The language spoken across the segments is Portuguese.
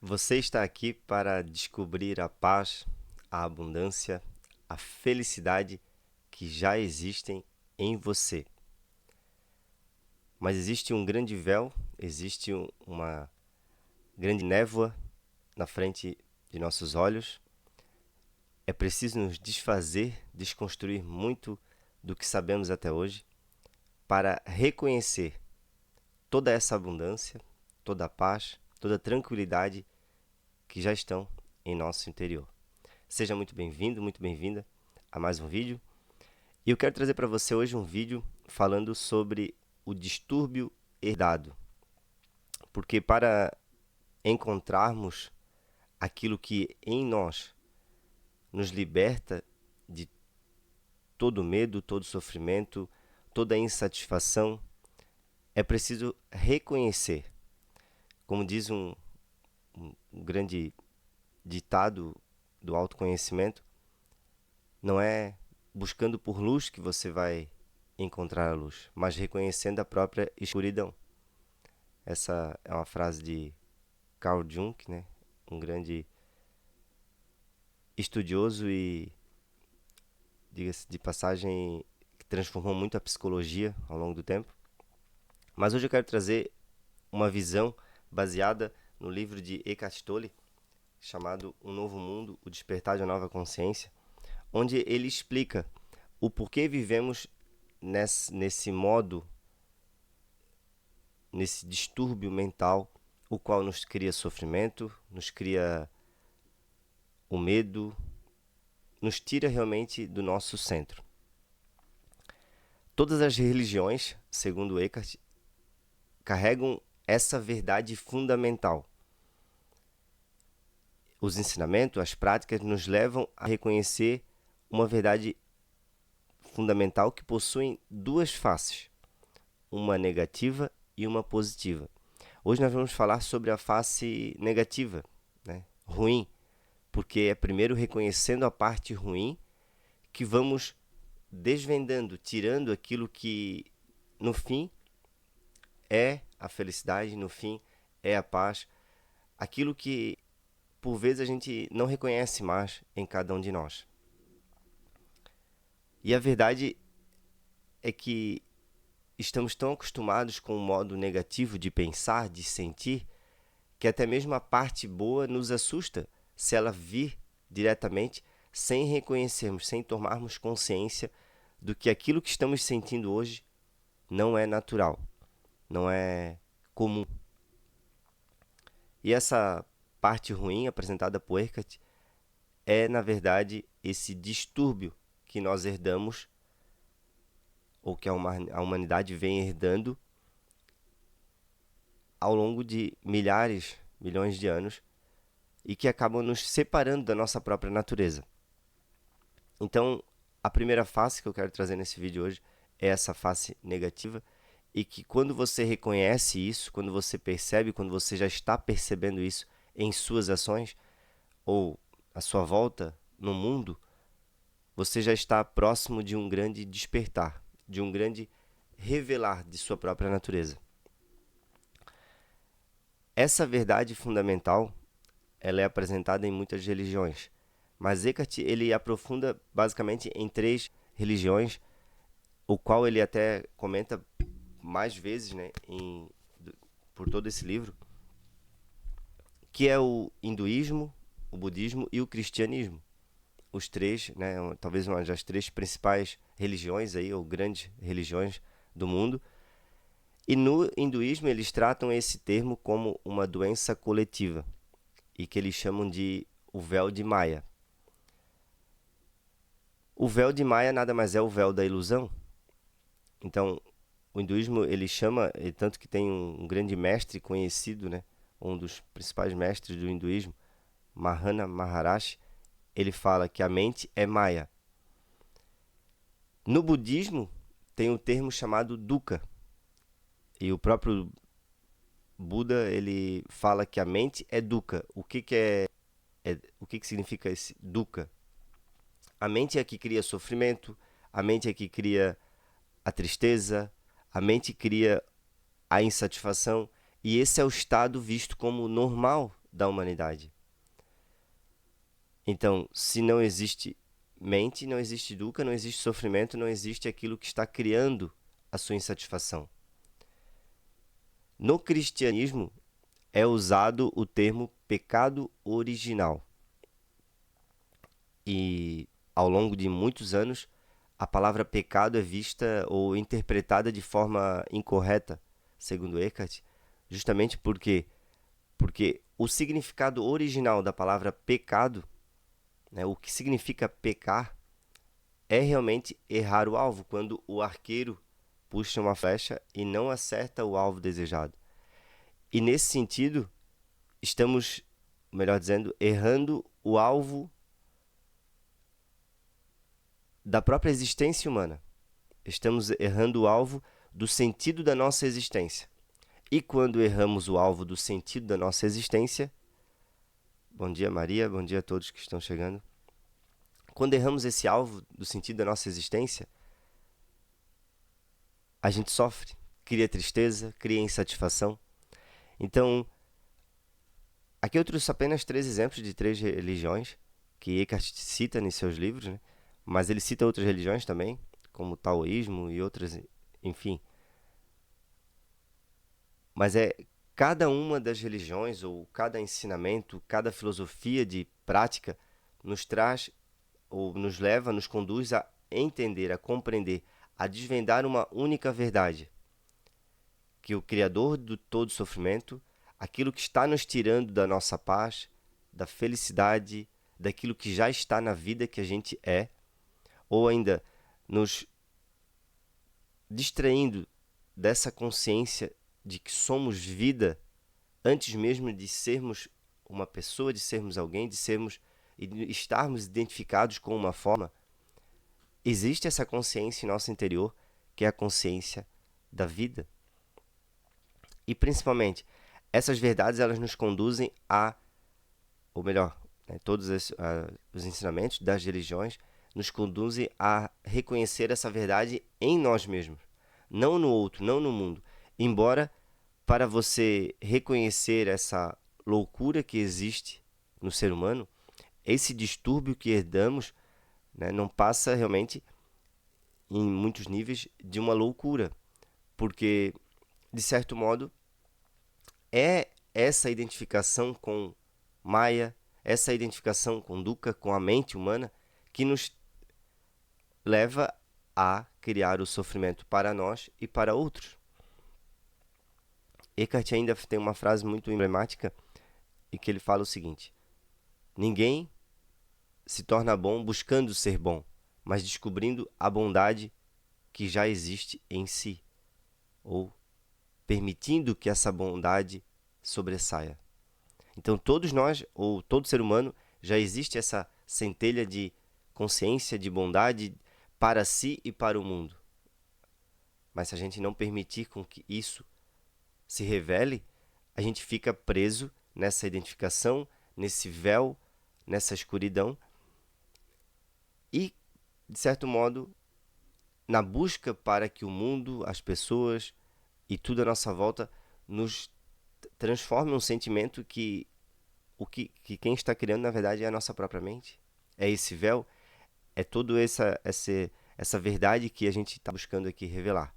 Você está aqui para descobrir a paz, a abundância, a felicidade que já existem em você. Mas existe um grande véu, existe uma grande névoa na frente de nossos olhos. É preciso nos desfazer, desconstruir muito do que sabemos até hoje para reconhecer toda essa abundância, toda a paz, toda a tranquilidade que já estão em nosso interior. Seja muito bem-vindo, muito bem-vinda a mais um vídeo. E eu quero trazer para você hoje um vídeo falando sobre o distúrbio herdado. Porque para encontrarmos aquilo que em nós nos liberta de todo medo, todo sofrimento, toda insatisfação, é preciso reconhecer. Como diz um grande ditado do autoconhecimento, não é buscando por luz que você vai encontrar a luz, mas reconhecendo a própria escuridão. Essa é uma frase de Carl Jung, né? Um grande estudioso e, diga-se de passagem, que transformou muito a psicologia ao longo do tempo. Mas hoje eu quero trazer uma visão baseada no livro de Eckhart Tolle, chamado Um Novo Mundo, O Despertar de uma Nova Consciência, onde ele explica o porquê vivemos nesse modo, nesse distúrbio mental, o qual nos cria sofrimento, nos cria o medo, nos tira realmente do nosso centro. Todas as religiões, segundo Eckhart, carregam essa verdade fundamental. Os ensinamentos, as práticas nos levam a reconhecer uma verdade fundamental que possui duas faces, uma negativa e uma positiva. Hoje nós vamos falar sobre a face negativa, né? Ruim, porque é primeiro reconhecendo a parte ruim que vamos desvendando, tirando aquilo que no fim é a felicidade, no fim é a paz, aquilo que por vezes a gente não reconhece mais em cada um de nós. E a verdade é que estamos tão acostumados com o modo negativo de pensar, de sentir, que até mesmo a parte boa nos assusta se ela vir diretamente sem reconhecermos, sem tomarmos consciência do que aquilo que estamos sentindo hoje não é natural, não é comum. E essa parte ruim apresentada por Eckhart é, na verdade, esse distúrbio que nós herdamos, ou que a humanidade vem herdando ao longo de milhões de anos, e que acabam nos separando da nossa própria natureza. Então, a primeira face que eu quero trazer nesse vídeo hoje é essa face negativa, e que quando você reconhece isso, quando você percebe, quando você já está percebendo isso em suas ações ou à sua volta no mundo, você já está próximo de um grande despertar, de um grande revelar de sua própria natureza. Essa verdade fundamental, ela é apresentada em muitas religiões, mas Eckhart ele aprofunda basicamente em três religiões, o qual ele até comenta mais vezes, né, por todo esse livro, que é o hinduísmo, o budismo e o cristianismo. Os três, né, talvez uma das três principais religiões aí, ou grandes religiões do mundo. E no hinduísmo eles tratam esse termo como uma doença coletiva, e que eles chamam de o véu de Maia. O véu de Maia nada mais é o véu da ilusão. Então, o hinduísmo ele chama, tanto que tem um grande mestre conhecido, né, um dos principais mestres do hinduísmo, Mahana Maharishi, ele fala que a mente é Maya. No budismo tem um termo chamado dukkha, e o próprio Buda ele fala que a mente é dukkha. O que significa esse dukkha? A mente é que cria sofrimento, a mente é que cria a tristeza, a mente cria a insatisfação, e esse é o estado visto como normal da humanidade. Então, se não existe mente, não existe dukkha, não existe sofrimento, não existe aquilo que está criando a sua insatisfação. No cristianismo é usado o termo pecado original. E ao longo de muitos anos, a palavra pecado é vista ou interpretada de forma incorreta, segundo Eckhart, justamente porque o significado original da palavra pecado, né, o que significa pecar, é realmente errar o alvo, quando o arqueiro puxa uma flecha e não acerta o alvo desejado. E nesse sentido, estamos, melhor dizendo, errando o alvo da própria existência humana. Estamos errando o alvo do sentido da nossa existência. E quando erramos o alvo do sentido da nossa existência, bom dia Maria, bom dia a todos que estão chegando. Quando erramos esse alvo do sentido da nossa existência, a gente sofre, cria tristeza, cria insatisfação. Então, aqui eu trouxe apenas 3 exemplos de 3 religiões que Eckhart cita em seus livros, né? Mas ele cita outras religiões também, como o taoísmo e outras, enfim. Mas cada uma das religiões, ou cada ensinamento, cada filosofia de prática nos traz, ou nos leva, nos conduz a entender, a compreender, a desvendar uma única verdade. Que o Criador do todo sofrimento, aquilo que está nos tirando da nossa paz, da felicidade, daquilo que já está na vida que a gente é, ou ainda nos distraindo dessa consciência de que somos vida antes mesmo de sermos uma pessoa, de sermos alguém, de sermos e de estarmos identificados com uma forma, existe essa consciência em nosso interior, que é a consciência da vida. E principalmente, essas verdades elas nos conduzem ou melhor, né, todos os ensinamentos das religiões nos conduzem a reconhecer essa verdade em nós mesmos, não no outro, não no mundo. Embora, para você reconhecer essa loucura que existe no ser humano, esse distúrbio que herdamos, né, não passa realmente, em muitos níveis, de uma loucura, porque, de certo modo, é essa identificação com Maya, essa identificação com Dukkha, com a mente humana, que nos leva a criar o sofrimento para nós e para outros. Eckhart ainda tem uma frase muito emblemática e que ele fala o seguinte: ninguém se torna bom buscando ser bom, mas descobrindo a bondade que já existe em si, ou permitindo que essa bondade sobressaia. Então todos nós, ou todo ser humano, já existe essa centelha de consciência, de bondade para si e para o mundo. Mas se a gente não permitir com que isso se revele, a gente fica preso nessa identificação, nesse véu, nessa escuridão e, de certo modo, na busca para que o mundo, as pessoas e tudo à nossa volta nos transforme um sentimento que quem está criando, na verdade, é a nossa própria mente. É esse véu, é toda essa verdade que a gente está buscando aqui revelar.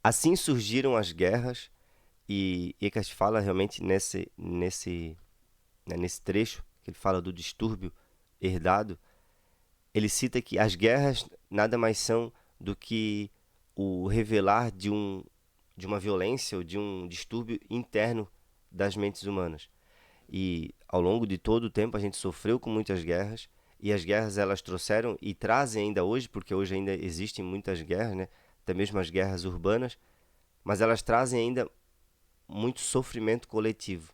Assim surgiram as guerras, e Eckhart fala realmente nesse trecho, que ele fala do distúrbio herdado, ele cita que as guerras nada mais são do que o revelar de uma violência ou de um distúrbio interno das mentes humanas. E ao longo de todo o tempo a gente sofreu com muitas guerras, e as guerras elas trouxeram e trazem ainda hoje, porque hoje ainda existem muitas guerras, né? Até mesmo as guerras urbanas, mas elas trazem ainda muito sofrimento coletivo.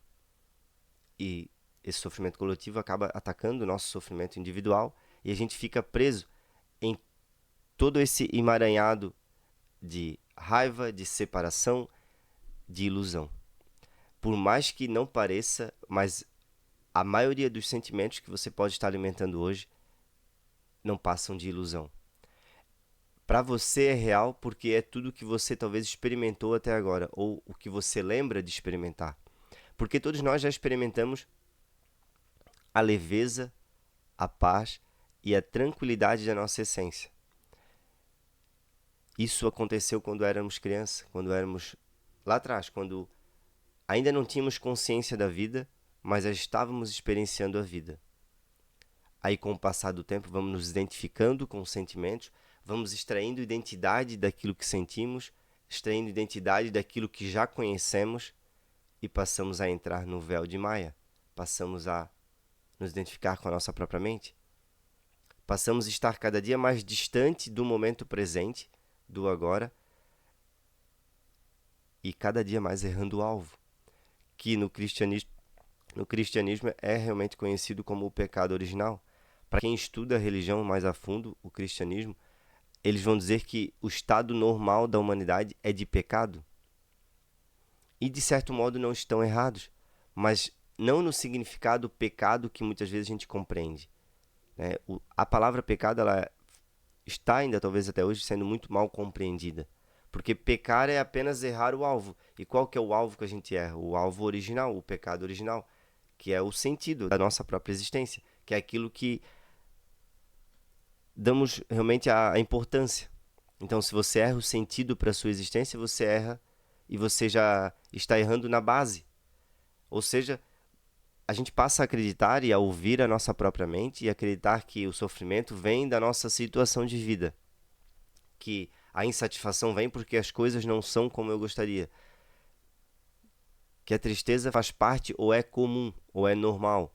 E esse sofrimento coletivo acaba atacando o nosso sofrimento individual, e a gente fica preso em todo esse emaranhado de raiva, de separação, de ilusão. Por mais que não pareça, mas a maioria dos sentimentos que você pode estar alimentando hoje não passam de ilusão. Para você é real porque é tudo que você talvez experimentou até agora, ou o que você lembra de experimentar. Porque todos nós já experimentamos a leveza, a paz e a tranquilidade da nossa essência. Isso aconteceu quando éramos crianças, quando éramos lá atrás, quando ainda não tínhamos consciência da vida, mas já estávamos experienciando a vida. Aí, com o passar do tempo, vamos nos identificando com os sentimentos, vamos extraindo identidade daquilo que sentimos, extraindo identidade daquilo que já conhecemos e passamos a entrar no véu de Maia. Passamos a nos identificar com a nossa própria mente. Passamos a estar cada dia mais distante do momento presente, do agora, e cada dia mais errando o alvo, que no cristianismo é realmente conhecido como o pecado original. Para quem estuda a religião mais a fundo, o cristianismo, eles vão dizer que o estado normal da humanidade é de pecado. E de certo modo não estão errados, mas não no significado pecado que muitas vezes a gente compreende. Né? A palavra pecado, ela está ainda, talvez até hoje, sendo muito mal compreendida. Porque pecar é apenas errar o alvo. E qual que é o alvo que a gente erra? O alvo original, o pecado original, que é o sentido da nossa própria existência, que é aquilo que damos realmente a importância. Então, se você erra o sentido para a sua existência, você erra e você já está errando na base. Ou seja, a gente passa a acreditar e a ouvir a nossa própria mente e acreditar que o sofrimento vem da nossa situação de vida, que a insatisfação vem porque as coisas não são como eu gostaria, que a tristeza faz parte ou é comum ou é normal.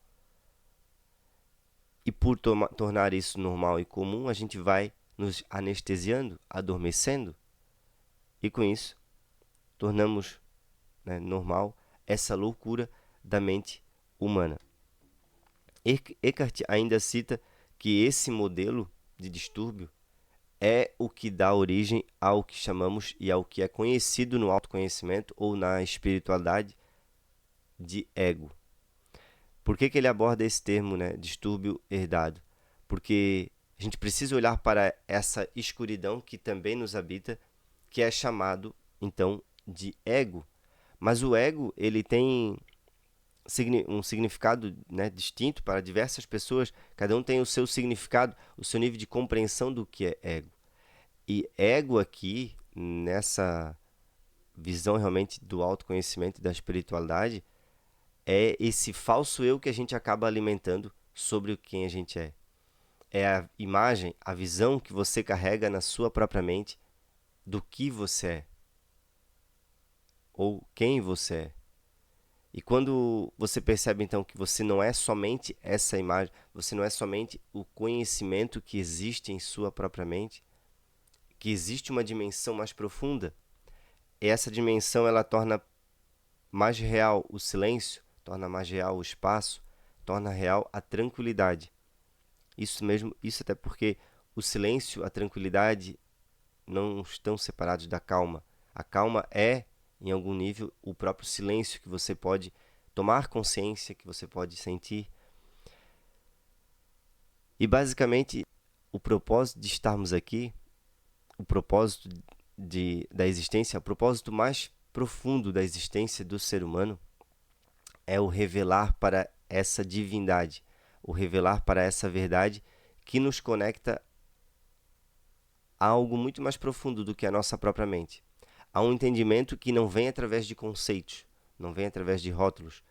E por tornar isso normal e comum, a gente vai nos anestesiando, adormecendo, e com isso tornamos, né, normal essa loucura da mente humana. Eckhart ainda cita que esse modelo de distúrbio é o que dá origem ao que chamamos e ao que é conhecido no autoconhecimento ou na espiritualidade de ego. Por que ele aborda esse termo, né, distúrbio herdado? Porque a gente precisa olhar para essa escuridão que também nos habita, que é chamado, então, de ego. Mas o ego, ele tem um significado, né, distinto para diversas pessoas. Cada um tem o seu significado, o seu nível de compreensão do que é ego. E ego aqui, nessa visão realmente do autoconhecimento e da espiritualidade, é esse falso eu que a gente acaba alimentando sobre quem a gente é. É a imagem, a visão que você carrega na sua própria mente do que você é ou quem você é. E quando você percebe então que você não é somente essa imagem, você não é somente o conhecimento que existe em sua própria mente, que existe uma dimensão mais profunda, e essa dimensão ela torna mais real o silêncio, torna mais real o espaço, torna real a tranquilidade. Isso mesmo, isso até porque o silêncio, a tranquilidade não estão separados da calma. A calma é, em algum nível, o próprio silêncio que você pode tomar consciência, que você pode sentir. E basicamente, o propósito de estarmos aqui, o propósito da existência, o propósito mais profundo da existência do ser humano é o revelar para essa divindade, o revelar para essa verdade que nos conecta a algo muito mais profundo do que a nossa própria mente. Há um entendimento que não vem através de conceitos, não vem através de rótulos,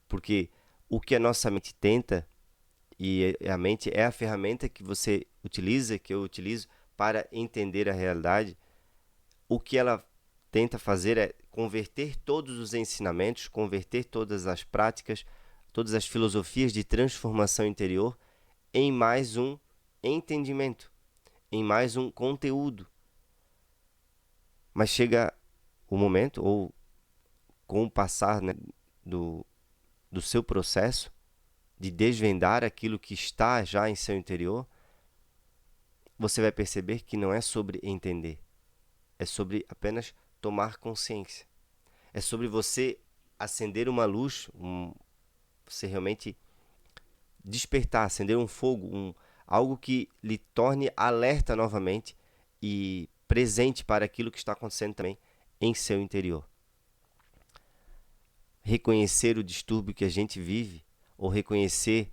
porque o que a nossa mente tenta, e a mente é a ferramenta que você utiliza, que eu utilizo para entender a realidade, o que ela tenta fazer é converter todos os ensinamentos, converter todas as práticas, todas as filosofias de transformação interior em mais um entendimento, em mais um conteúdo. Mas chega o momento, ou com o passar, né, do seu processo de desvendar aquilo que está já em seu interior, você vai perceber que não é sobre entender, é sobre apenas tomar consciência. É sobre você acender uma luz, você realmente despertar, acender um fogo, algo que lhe torne alerta novamente e presente para aquilo que está acontecendo também em seu interior. reconhecer o distúrbio que a gente vive, ou reconhecer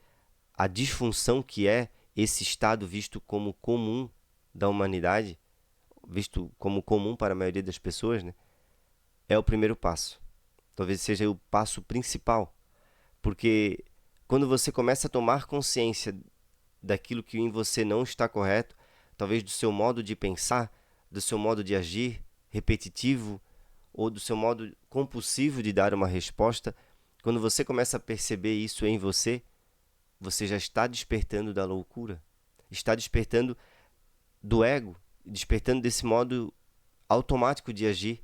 a disfunção que é esse estado visto como comum da humanidade, visto como comum para a maioria das pessoas, né? É o primeiro passo. Talvez seja o passo principal, porque quando você começa a tomar consciência daquilo que em você não está correto, talvez do seu modo de pensar, do seu modo de agir repetitivo, ou do seu modo compulsivo de dar uma resposta, quando você começa a perceber isso em você, você já está despertando da loucura, está despertando do ego, despertando desse modo automático de agir.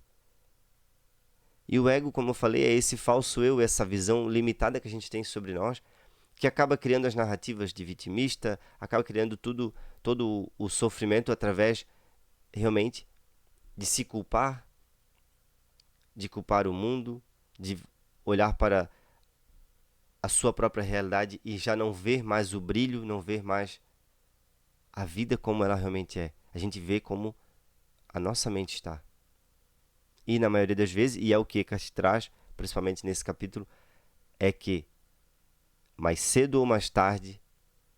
E o ego, como eu falei, é esse falso eu, essa visão limitada que a gente tem sobre nós, que acaba criando as narrativas de vitimista, acaba criando todo o sofrimento através, realmente, de se culpar, de culpar o mundo, de olhar para a sua própria realidade e já não ver mais o brilho, não ver mais a vida como ela realmente é. A gente vê como a nossa mente está. E na maioria das vezes, e é o que Eckhart traz, principalmente nesse capítulo, é que mais cedo ou mais tarde,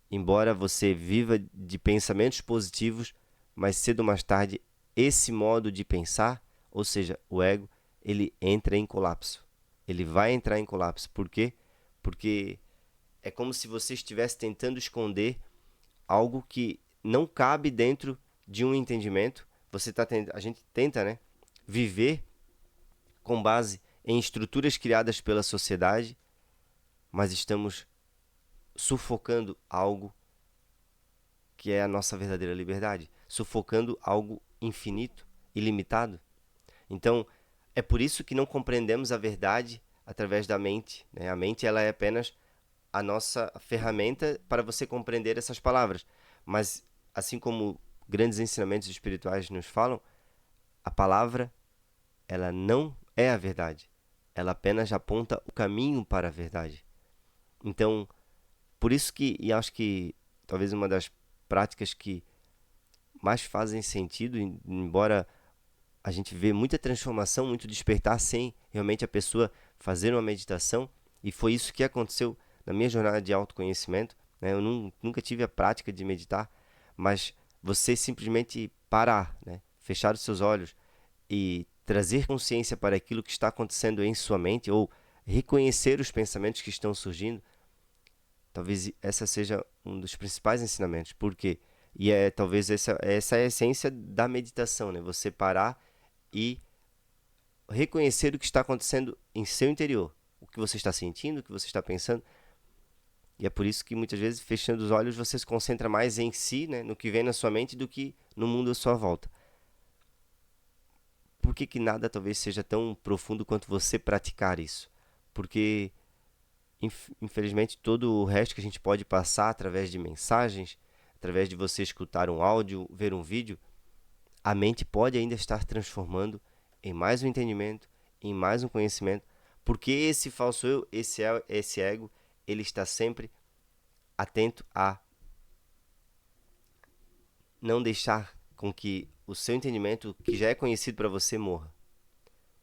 embora você viva de pensamentos positivos, mais cedo ou mais tarde, esse modo de pensar, ou seja, o ego, ele entra em colapso. Ele vai entrar em colapso. Por quê? Porque é como se você estivesse tentando esconder algo que não cabe dentro de um entendimento. A gente tenta, né, viver com base em estruturas criadas pela sociedade, mas estamos sufocando algo que é a nossa verdadeira liberdade, sufocando algo infinito, ilimitado. Então, é por isso que não compreendemos a verdade através da mente, né? A mente, ela é apenas a nossa ferramenta para você compreender essas palavras. Mas, assim como grandes ensinamentos espirituais nos falam, a palavra, ela não é a verdade. Ela apenas aponta o caminho para a verdade. Então, por isso que, e acho que talvez uma das práticas que mais fazem sentido, embora a gente vê muita transformação, muito despertar sem realmente a pessoa fazer uma meditação, e foi isso que aconteceu na minha jornada de autoconhecimento, né? Eu nunca tive a prática de meditar, mas você simplesmente parar, né? Fechar os seus olhos e trazer consciência para aquilo que está acontecendo em sua mente, ou reconhecer os pensamentos que estão surgindo, talvez essa seja um dos principais ensinamentos. Por quê? E talvez essa é a essência da meditação, né? Você parar e reconhecer o que está acontecendo em seu interior, o que você está sentindo, o que você está pensando. E é por isso que muitas vezes, fechando os olhos, você se concentra mais em si, né, no que vem na sua mente, do que no mundo à sua volta. Por que nada talvez seja tão profundo quanto você praticar isso? Porque, infelizmente, todo o resto que a gente pode passar através de mensagens, através de você escutar um áudio, ver um vídeo, a mente pode ainda estar transformando em mais um entendimento, em mais um conhecimento, porque esse falso eu, esse ego, ele está sempre atento a não deixar com que o seu entendimento, que já é conhecido para você, morra.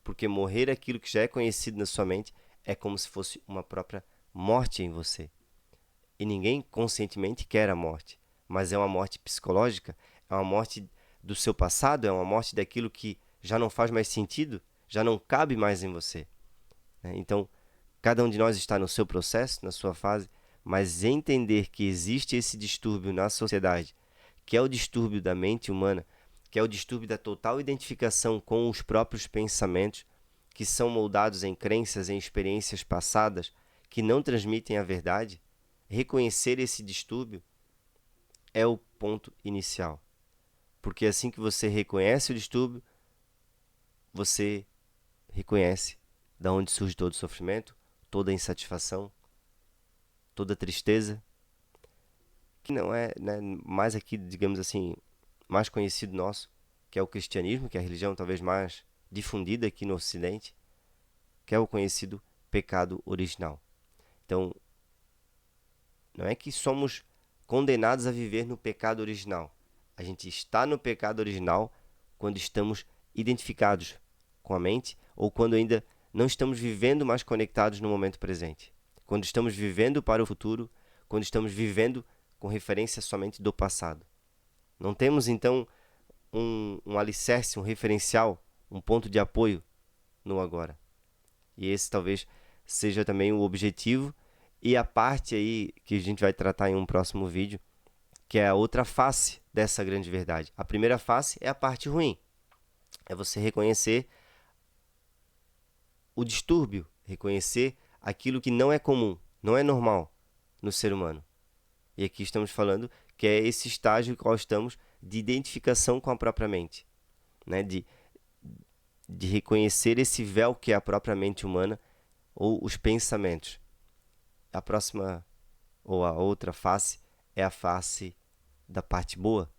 Porque morrer aquilo que já é conhecido na sua mente é como se fosse uma própria morte em você. E ninguém conscientemente quer a morte, mas é uma morte psicológica, é uma morte do seu passado, é uma morte daquilo que já não faz mais sentido, já não cabe mais em você. Então, cada um de nós está no seu processo, na sua fase, mas entender que existe esse distúrbio na sociedade, que é o distúrbio da mente humana, que é o distúrbio da total identificação com os próprios pensamentos, que são moldados em crenças, em experiências passadas, que não transmitem a verdade. Reconhecer esse distúrbio é o ponto inicial. Porque assim que você reconhece o distúrbio, você reconhece da onde surge todo o sofrimento, toda a insatisfação, toda a tristeza, que não é, né, mais aqui, digamos assim, mais conhecido nosso, que é o cristianismo, que é a religião talvez mais difundida aqui no Ocidente, que é o conhecido pecado original. Então, não é que somos condenados a viver no pecado original. A gente está no pecado original quando estamos identificados com a mente, ou quando ainda não estamos vivendo mais conectados no momento presente. Quando estamos vivendo para o futuro, quando estamos vivendo com referência somente do passado. Não temos, então, um alicerce, um referencial, um ponto de apoio no agora. E esse talvez seja também o objetivo e a parte aí que a gente vai tratar em um próximo vídeo, que é a outra face dessa grande verdade. A primeira face é a parte ruim. É você reconhecer o distúrbio, reconhecer aquilo que não é comum, não é normal no ser humano. E aqui estamos falando que é esse estágio em qual estamos de identificação com a própria mente, né? De reconhecer esse véu que é a própria mente humana ou os pensamentos. A próxima ou a outra face é a face da parte boa,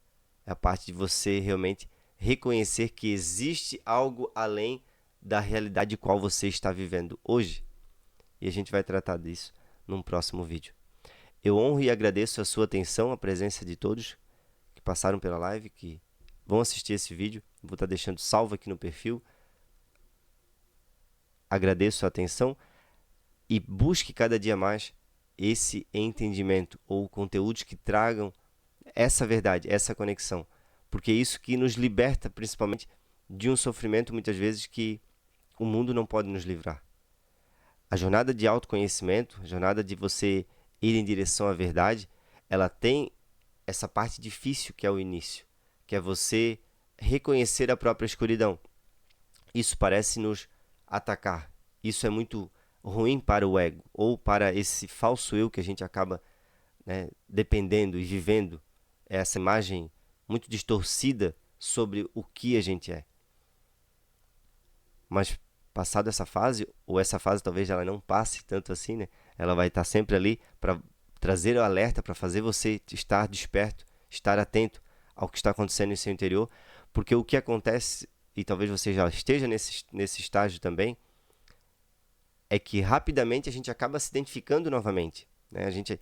é a parte de você realmente reconhecer que existe algo além da realidade qual você está vivendo hoje. E a gente vai tratar disso num próximo vídeo. Eu honro e agradeço a sua atenção, a presença de todos que passaram pela live, que vão assistir esse vídeo. Vou estar deixando salvo aqui no perfil. Agradeço a atenção e busque cada dia mais esse entendimento ou conteúdos que tragam essa verdade, essa conexão. Porque é isso que nos liberta, principalmente, de um sofrimento, muitas vezes, que o mundo não pode nos livrar. A jornada de autoconhecimento, a jornada de você ir em direção à verdade, ela tem essa parte difícil que é o início, que é você reconhecer a própria escuridão. Isso parece nos atacar. Isso é muito ruim para o ego, ou para esse falso eu que a gente acaba, né, dependendo e vivendo essa imagem muito distorcida sobre o que a gente é. Mas passado essa fase, ou essa fase talvez ela não passe tanto assim, né? Ela vai estar sempre ali para trazer o alerta, para fazer você estar desperto, estar atento ao que está acontecendo em seu interior, porque o que acontece, e talvez você já esteja nesse estágio também, é que rapidamente a gente acaba se identificando novamente, né? A gente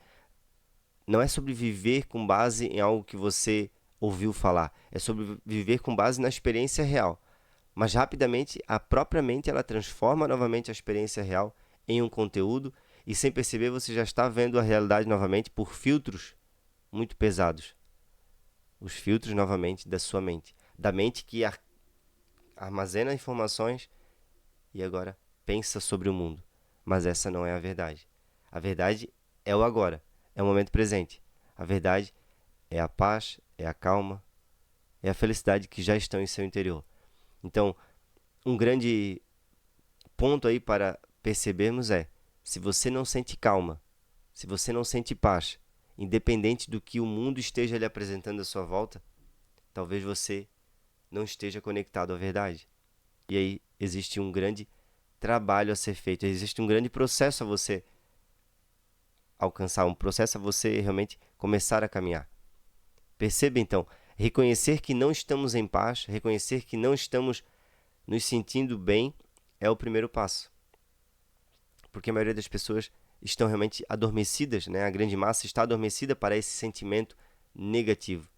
não é sobre viver com base em algo que você ouviu falar, é sobre viver com base na experiência real. Mas rapidamente a própria mente ela transforma novamente a experiência real em um conteúdo e sem perceber você já está vendo a realidade novamente por filtros muito pesados. Os filtros novamente da sua mente, da mente que armazena informações e agora pensa sobre o mundo. Mas essa não é a verdade. A verdade é o agora, é o momento presente. A verdade é a paz, é a calma, é a felicidade que já estão em seu interior. Então, um grande ponto aí para percebermos é: se você não sente calma, se você não sente paz, independente do que o mundo esteja lhe apresentando à sua volta, talvez você não esteja conectado à verdade. E aí existe um grande trabalho a ser feito, existe um grande processo a você alcançar, um processo a você realmente começar a caminhar. Perceba então, reconhecer que não estamos em paz, reconhecer que não estamos nos sentindo bem é o primeiro passo. Porque a maioria das pessoas estão realmente adormecidas, né? A grande massa está adormecida para esse sentimento negativo.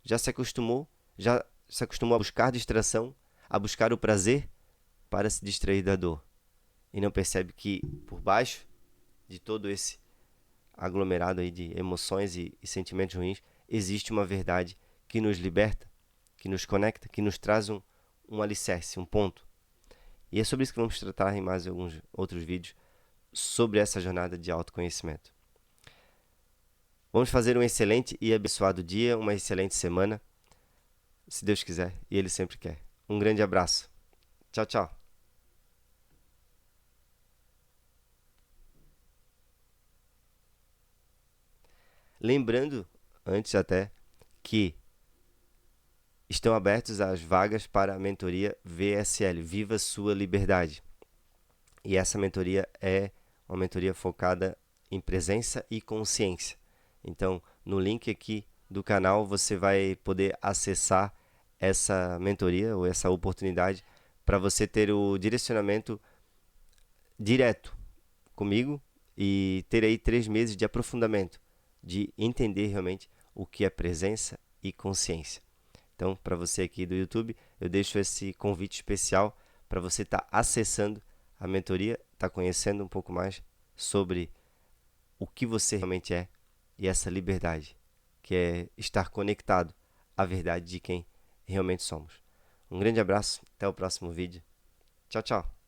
Já se acostumou a buscar distração, a buscar o prazer para se distrair da dor. E não percebe que por baixo de todo esse aglomerado aí de emoções e sentimentos ruins, existe uma verdade que nos liberta, que nos conecta, que nos traz um alicerce, um ponto. E é sobre isso que vamos tratar em mais alguns outros vídeos sobre essa jornada de autoconhecimento. Vamos fazer um excelente e abençoado dia, uma excelente semana, se Deus quiser, e Ele sempre quer. Um grande abraço. Tchau, tchau. Lembrando, antes até, que estão abertas as vagas para a mentoria VSL, Viva Sua Liberdade. E essa mentoria é uma mentoria focada em presença e consciência. Então, no link aqui do canal, você vai poder acessar essa mentoria ou essa oportunidade para você ter o direcionamento direto comigo e ter aí 3 meses de aprofundamento, de entender realmente o que é presença e consciência. Então, para você aqui do YouTube, eu deixo esse convite especial para você estar acessando A mentoria está conhecendo um pouco mais sobre o que você realmente é e essa liberdade, que é estar conectado à verdade de quem realmente somos. Um grande abraço, até o próximo vídeo. Tchau, tchau.